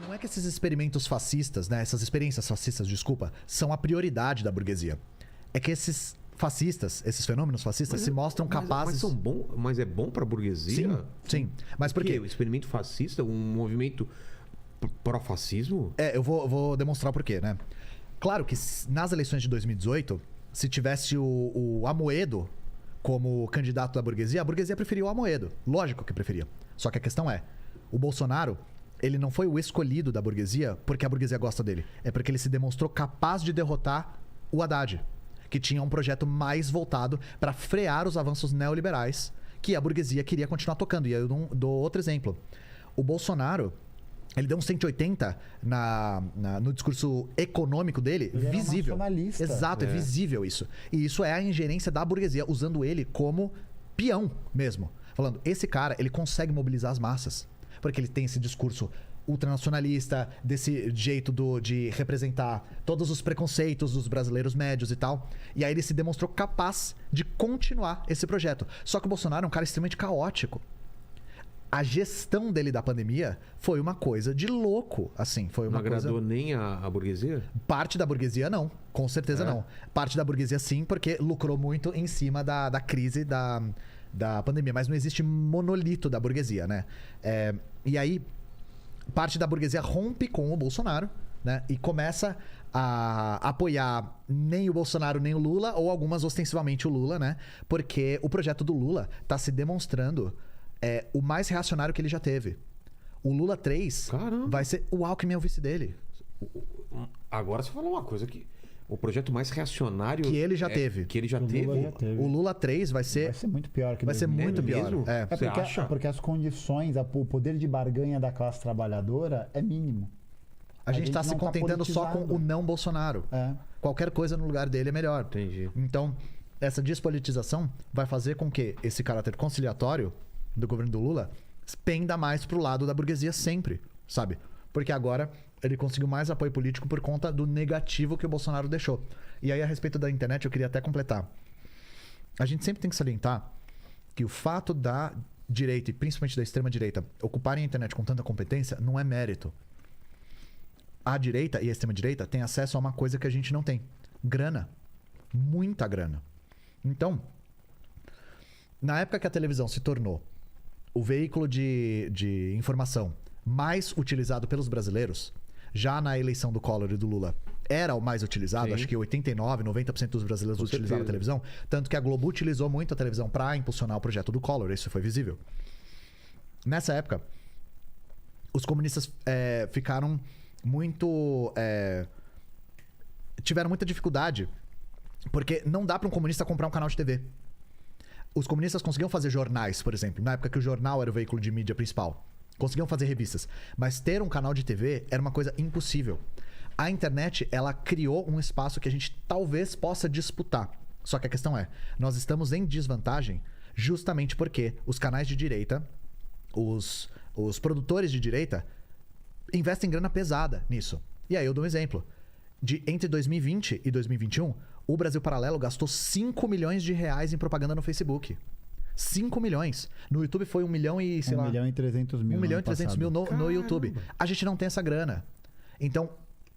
Não é que esses experimentos fascistas, né? Essas experiências fascistas, desculpa, são a prioridade da burguesia. É que esses fascistas, esses fenômenos fascistas se mostram capazes... Mas é bom pra burguesia? Sim. Mas por quê? O experimento fascista, um movimento pró-fascismo? Eu vou demonstrar o porquê, né? Claro que nas eleições de 2018, se tivesse o Amoedo como candidato da burguesia, a burguesia preferia o Amoedo. Lógico que preferia. Só que a questão é, o Bolsonaro, ele não foi o escolhido da burguesia porque a burguesia gosta dele. É porque ele se demonstrou capaz de derrotar o Haddad, que tinha um projeto mais voltado para frear os avanços neoliberais que a burguesia queria continuar tocando. E aí eu dou outro exemplo. O Bolsonaro, ele deu um 180 no discurso econômico dele, ele visível. Era nacionalista. Exato, é visível isso. E isso é a ingerência da burguesia, usando ele como peão mesmo. Falando, esse cara, ele consegue mobilizar as massas. Porque ele tem esse discurso ultranacionalista, desse jeito de representar todos os preconceitos dos brasileiros médios e tal. E aí ele se demonstrou capaz de continuar esse projeto. Só que o Bolsonaro é um cara extremamente caótico. A gestão dele da pandemia foi uma coisa de louco, assim. Foi uma não agradou coisa... nem a burguesia? Parte da burguesia, não. Com certeza não. Parte da burguesia, sim, porque lucrou muito em cima da crise da pandemia. Mas não existe monolito da burguesia, né? E aí, parte da burguesia rompe com o Bolsonaro, né? E começa a apoiar nem o Bolsonaro nem o Lula, ou algumas ostensivamente o Lula, né? Porque o projeto do Lula tá se demonstrando o mais reacionário que ele já teve. O Lula 3 vai ser... O Alckmin é o vice dele. Agora você falou uma coisa que... O projeto mais reacionário... Que ele já teve. Que ele já teve. O Lula 3 vai ser... Vai ser muito pior que vai ser muito pior. Porque as condições, o poder de barganha da classe trabalhadora é mínimo. A gente tá se contentando só com o não Bolsonaro. Qualquer coisa no lugar dele é melhor. Entendi. Então, essa despolitização vai fazer com que esse caráter conciliatório do governo do Lula penda mais pro lado da burguesia sempre, sabe? Porque agora ele conseguiu mais apoio político por conta do negativo que o Bolsonaro deixou. E aí, a respeito da internet, eu queria até completar. A gente sempre tem que salientar que o fato da direita, e principalmente da extrema-direita, ocuparem a internet com tanta competência, não é mérito. A direita e a extrema-direita têm acesso a uma coisa que a gente não tem. Grana. Muita grana. Então, na época que a televisão se tornou o veículo de informação mais utilizado pelos brasileiros, já na eleição do Collor e do Lula, era o mais utilizado. Sim. Acho que 89%, 90% dos brasileiros utilizavam a televisão. Tanto que a Globo utilizou muito a televisão para impulsionar o projeto do Collor. Isso foi visível. Nessa época, os comunistas ficaram muito... tiveram muita dificuldade, porque não dá para um comunista comprar um canal de TV. Os comunistas conseguiam fazer jornais, por exemplo, na época que o jornal era o veículo de mídia principal. Conseguiam fazer revistas. Mas ter um canal de TV era uma coisa impossível. A internet, ela criou um espaço que a gente talvez possa disputar. Só que a questão é, nós estamos em desvantagem justamente porque os canais de direita, os produtores de direita, investem grana pesada nisso. E aí eu dou um exemplo. Entre 2020 e 2021, o Brasil Paralelo gastou 5 milhões de reais em propaganda no Facebook. 5 milhões. No YouTube foi 1 milhão e, sei lá... 1 milhão e 300 mil. 1 milhão e 300 mil no YouTube. A gente não tem essa grana. Então,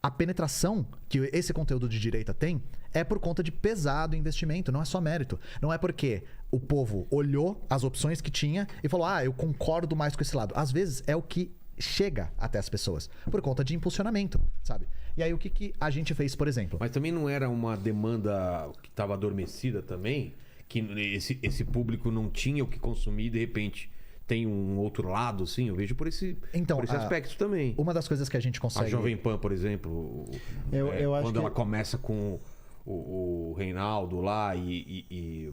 a penetração que esse conteúdo de direita tem é por conta de pesado investimento, não é só mérito. Não é porque o povo olhou as opções que tinha e falou, eu concordo mais com esse lado. Às vezes é o que chega até as pessoas, por conta de impulsionamento, sabe? E aí o que a gente fez, por exemplo? Mas também não era uma demanda que estava adormecida também? Que esse público não tinha o que consumir e de repente tem um outro lado, assim? Eu vejo por esse aspecto também. Uma das coisas que a gente consegue... A Jovem Pan, por exemplo, eu acho quando que... ela começa com o Reinaldo lá e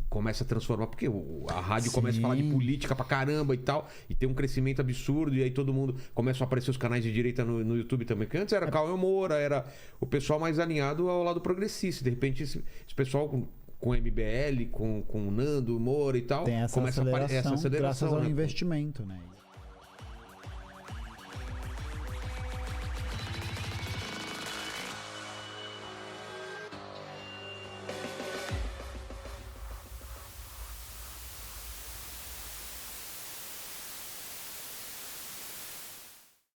começa a transformar, porque a rádio começa a falar de política pra caramba e tal, e tem um crescimento absurdo, e aí todo mundo começa a aparecer os canais de direita no YouTube também, que antes era Cauê Moura, era o pessoal mais alinhado ao lado progressista. De repente esse pessoal com MBL, com o Nando Moura e tal, tem essa começa a aparecer essa aceleração graças ao né? investimento, né?